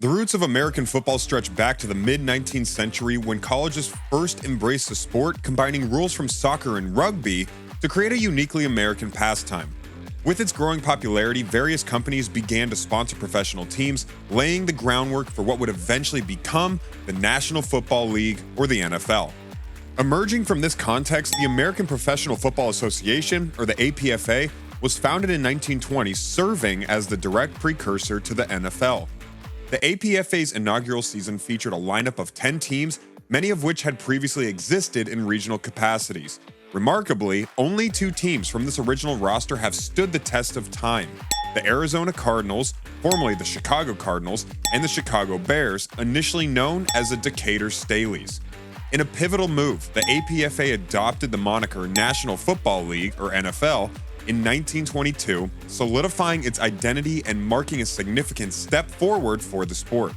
The roots of American football stretch back to the mid-19th century when colleges first embraced the sport, combining rules from soccer and rugby to create a uniquely American pastime. With its growing popularity, various companies began to sponsor professional teams, laying the groundwork for what would eventually become the National Football League, or the NFL. Emerging from this context, the American Professional Football Association, or the APFA, was founded in 1920, serving as the direct precursor to the NFL. The APFA's inaugural season featured a lineup of 10 teams, many of which had previously existed in regional capacities. Remarkably, only 2 teams from this original roster have stood the test of time: the Arizona Cardinals, formerly the Chicago Cardinals, and the Chicago Bears, initially known as the Decatur Staleys. In a pivotal move, the APFA adopted the moniker National Football League, or NFL, in 1922, solidifying its identity and marking a significant step forward for the sport.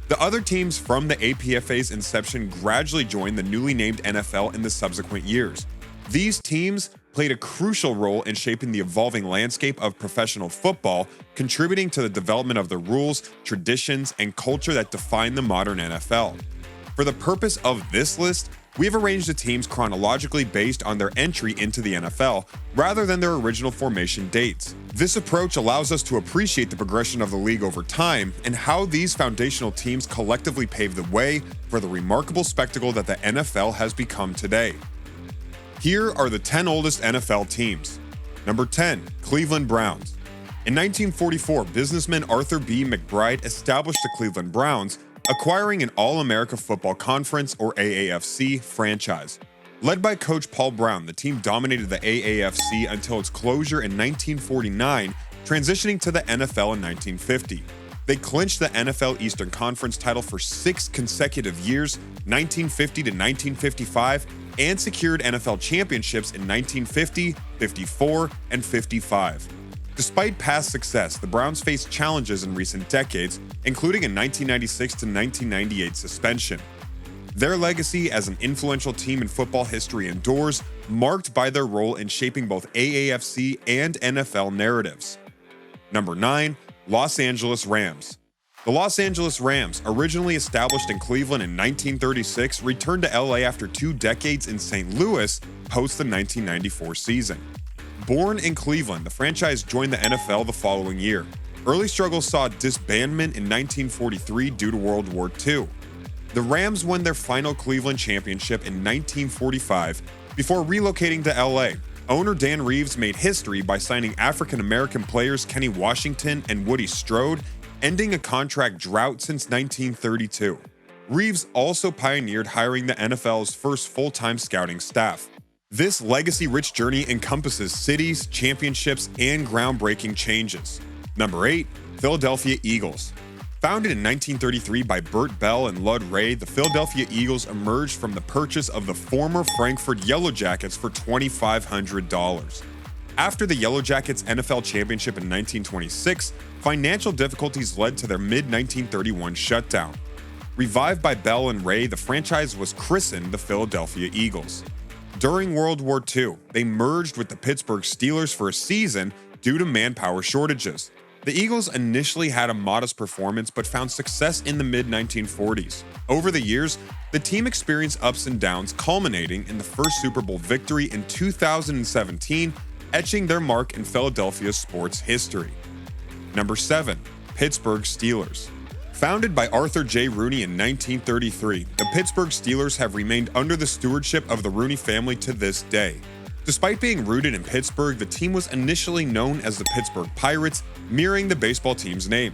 The other teams from the APFA's inception gradually joined the newly named NFL in the subsequent years. These teams played a crucial role in shaping the evolving landscape of professional football, contributing to the development of the rules, traditions, and culture that define the modern NFL. For the purpose of this list, we have arranged the teams chronologically based on their entry into the NFL, rather than their original formation dates. This approach allows us to appreciate the progression of the league over time and how these foundational teams collectively paved the way for the remarkable spectacle that the NFL has become today. Here are the 10 oldest NFL teams. Number 10, Cleveland Browns. In 1944, businessman Arthur B. McBride established the Cleveland Browns, acquiring an All-America Football Conference, or AAFC, franchise. Led by coach Paul Brown, the team dominated the AAFC until its closure in 1949, transitioning to the NFL in 1950. They clinched the NFL Eastern Conference title for 6 consecutive years, 1950 to 1955, and secured NFL championships in 1950, 54, and 55. Despite past success, the Browns faced challenges in recent decades, including a 1996 to 1998 suspension. Their legacy as an influential team in football history endures, marked by their role in shaping both AAFC and NFL narratives. Number 9, Los Angeles Rams. The Los Angeles Rams, originally established in Cleveland in 1936, returned to LA after 2 decades in St. Louis post the 1994 season. Born in Cleveland, the franchise joined the NFL the following year. Early struggles saw disbandment in 1943 due to World War II. The Rams won their final Cleveland championship in 1945 before relocating to LA. Owner Dan Reeves made history by signing African-American players Kenny Washington and Woody Strode, ending a contract drought since 1932. Reeves also pioneered hiring the NFL's first full-time scouting staff. This legacy-rich journey encompasses cities, championships, and groundbreaking changes. Number 8, Philadelphia Eagles. Founded in 1933 by Bert Bell and Lud Ray, the Philadelphia Eagles emerged from the purchase of the former Frankfurt Yellow Jackets for $2,500. After the Yellow Jackets' NFL championship in 1926, financial difficulties led to their mid-1931 shutdown. Revived by Bell and Ray, the franchise was christened the Philadelphia Eagles. During World War II, they merged with the Pittsburgh Steelers for a season due to manpower shortages. The Eagles initially had a modest performance but found success in the mid-1940s. Over the years, the team experienced ups and downs, culminating in the first Super Bowl victory in 2017, etching their mark in Philadelphia's sports history. Number 7, Pittsburgh Steelers. Founded by Arthur J. Rooney in 1933, the Pittsburgh Steelers have remained under the stewardship of the Rooney family to this day. Despite being rooted in Pittsburgh, the team was initially known as the Pittsburgh Pirates, mirroring the baseball team's name.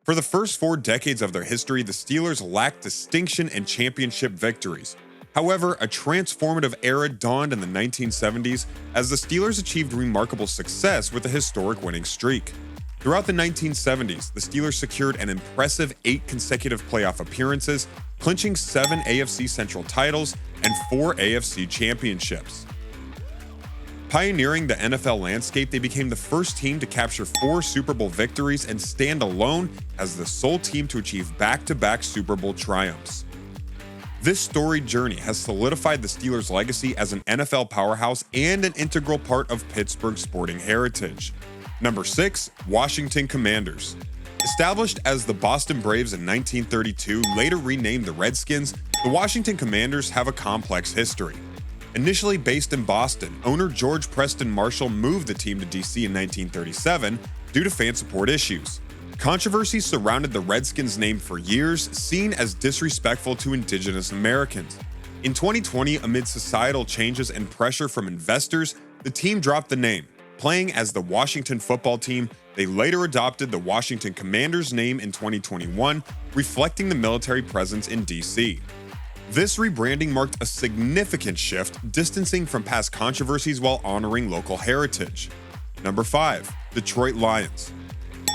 For the first 4 decades of their history, the Steelers lacked distinction and championship victories. However, a transformative era dawned in the 1970s as the Steelers achieved remarkable success with a historic winning streak. Throughout the 1970s, the Steelers secured an impressive 8 consecutive playoff appearances, clinching 7 AFC Central titles and 4 AFC championships. Pioneering the NFL landscape, they became the first team to capture 4 Super Bowl victories and stand alone as the sole team to achieve back-to-back Super Bowl triumphs. This storied journey has solidified the Steelers' legacy as an NFL powerhouse and an integral part of Pittsburgh's sporting heritage. Number 6, Washington Commanders. Established as the Boston Braves in 1932, later renamed the Redskins, the Washington Commanders have a complex history. Initially based in Boston, owner George Preston Marshall moved the team to DC in 1937 due to fan support issues. Controversy surrounded the Redskins name for years, seen as disrespectful to indigenous Americans. In 2020, amid societal changes and pressure from investors, the team dropped the name. Playing as the Washington football team, they later adopted the Washington Commanders name in 2021, reflecting the military presence in DC. This rebranding marked a significant shift, distancing from past controversies while honoring local heritage. Number 5. Detroit Lions.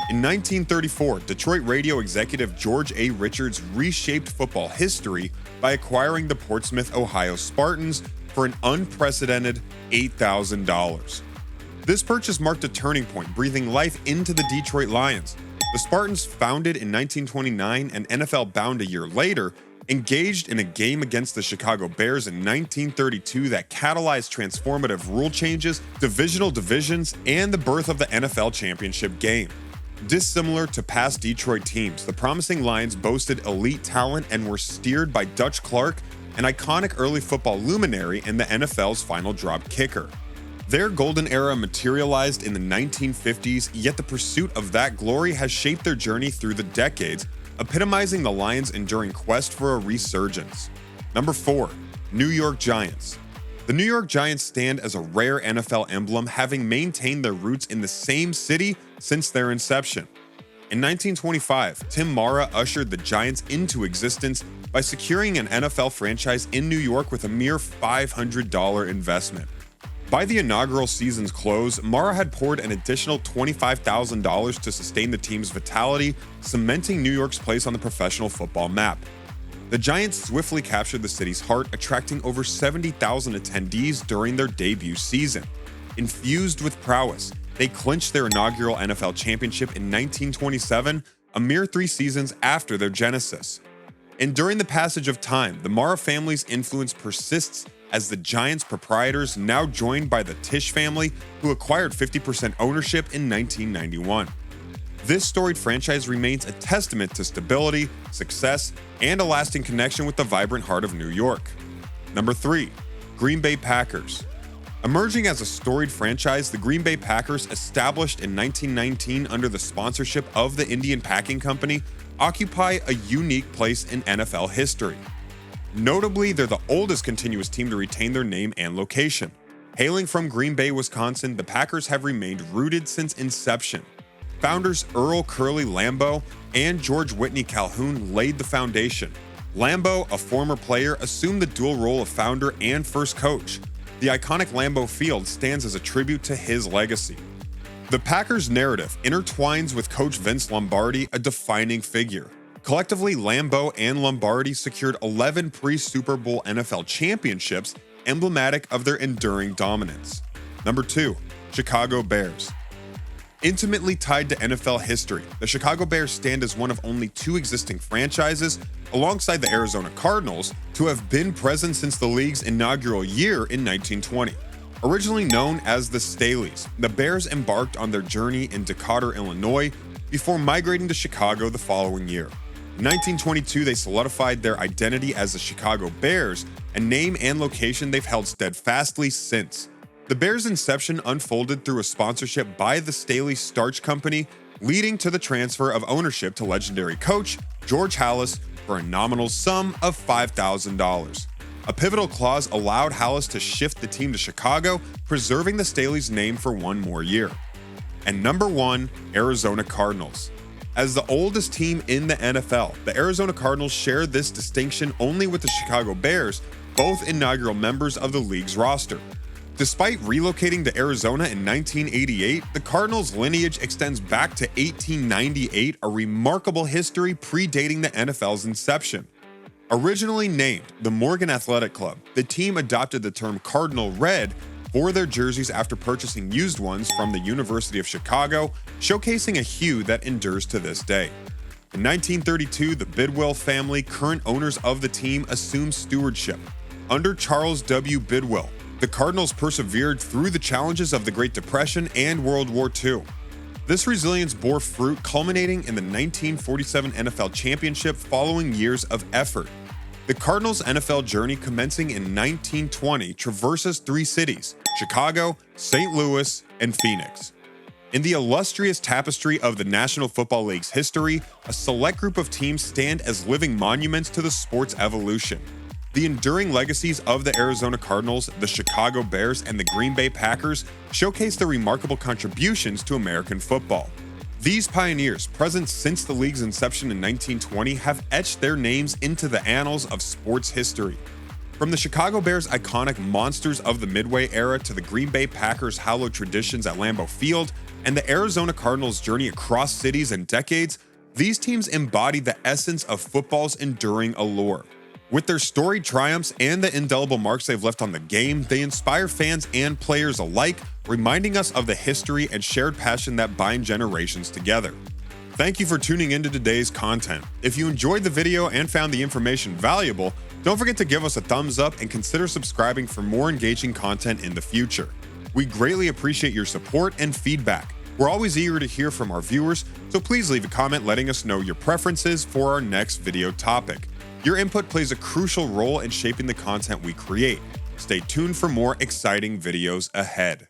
In 1934, Detroit radio executive George A. Richards reshaped football history by acquiring the Portsmouth, Ohio Spartans for an unprecedented $8,000. This purchase marked a turning point, breathing life into the Detroit Lions. The Spartans, founded in 1929 and NFL-bound a year later, engaged in a game against the Chicago Bears in 1932 that catalyzed transformative rule changes, divisional divisions, and the birth of the NFL championship game. Dissimilar to past Detroit teams, the promising Lions boasted elite talent and were steered by Dutch Clark, an iconic early football luminary and the NFL's final drop kicker. Their golden era materialized in the 1950s, yet the pursuit of that glory has shaped their journey through the decades, epitomizing the Lions' enduring quest for a resurgence. Number 4. New York Giants. The New York Giants stand as a rare NFL emblem, having maintained their roots in the same city since their inception. In 1925, Tim Mara ushered the Giants into existence by securing an NFL franchise in New York with a mere $500 investment. By the inaugural season's close, Mara had poured an additional $25,000 to sustain the team's vitality, cementing New York's place on the professional football map. The Giants swiftly captured the city's heart, attracting over 70,000 attendees during their debut season. Infused with prowess, they clinched their inaugural NFL championship in 1927, a mere 3 seasons after their genesis. And during the passage of time, the Mara family's influence persists as the Giants' proprietors, now joined by the Tisch family, who acquired 50% ownership in 1991. This storied franchise remains a testament to stability, success, and a lasting connection with the vibrant heart of New York. Number 3. Green Bay Packers. Emerging as a storied franchise, the Green Bay Packers, established in 1919 under the sponsorship of the Indian Packing Company, occupy a unique place in NFL history. Notably, they're the oldest continuous team to retain their name and location. Hailing from Green Bay, Wisconsin, the Packers have remained rooted since inception. Founders Earl Curly Lambeau and George Whitney Calhoun laid the foundation. Lambeau, a former player, assumed the dual role of founder and first coach. The iconic Lambeau Field stands as a tribute to his legacy. The Packers' narrative intertwines with coach Vince Lombardi, a defining figure. Collectively, Lambeau and Lombardi secured 11 pre-Super Bowl NFL championships, emblematic of their enduring dominance. Number 2. Chicago Bears. Intimately tied to NFL history, the Chicago Bears stand as one of only 2 existing franchises, alongside the Arizona Cardinals, to have been present since the league's inaugural year in 1920. Originally known as the Staleys, the Bears embarked on their journey in Decatur, Illinois, before migrating to Chicago the following year. In 1922, they solidified their identity as the Chicago Bears, a name and location they've held steadfastly since. The Bears' inception unfolded through a sponsorship by the Staleys Starch Company, leading to the transfer of ownership to legendary coach George Halas for a nominal sum of $5,000. A pivotal clause allowed Halas to shift the team to Chicago, preserving the Staleys' name for 1 more year. And number 1, Arizona Cardinals. As the oldest team in the NFL, the Arizona Cardinals share this distinction only with the Chicago Bears, both inaugural members of the league's roster. Despite relocating to Arizona in 1988, the Cardinals' lineage extends back to 1898, a remarkable history predating the NFL's inception. Originally named the Morgan Athletic Club, the team adopted the term Cardinal Red for their jerseys after purchasing used ones from the University of Chicago, showcasing a hue that endures to this day. In 1932, the Bidwell family, current owners of the team, assumed stewardship. Under Charles W. Bidwell, the Cardinals persevered through the challenges of the Great Depression and World War II. This resilience bore fruit, culminating in the 1947 NFL championship following years of effort. The Cardinals' NFL journey, commencing in 1920, traverses three cities: Chicago, St. Louis, and Phoenix. In the illustrious tapestry of the National Football League's history, a select group of teams stand as living monuments to the sport's evolution. The enduring legacies of the Arizona Cardinals, the Chicago Bears, and the Green Bay Packers showcase their remarkable contributions to American football. These pioneers, present since the league's inception in 1920, have etched their names into the annals of sports history. From the Chicago Bears' iconic monsters of the Midway era to the Green Bay Packers' hallowed traditions at Lambeau Field, and the Arizona Cardinals' journey across cities and decades, these teams embody the essence of football's enduring allure. With their storied triumphs and the indelible marks they've left on the game, they inspire fans and players alike, reminding us of the history and shared passion that bind generations together. Thank you for tuning into today's content. If you enjoyed the video and found the information valuable, don't forget to give us a thumbs up and consider subscribing for more engaging content in the future. We greatly appreciate your support and feedback. We're always eager to hear from our viewers, so please leave a comment letting us know your preferences for our next video topic. Your input plays a crucial role in shaping the content we create. Stay tuned for more exciting videos ahead.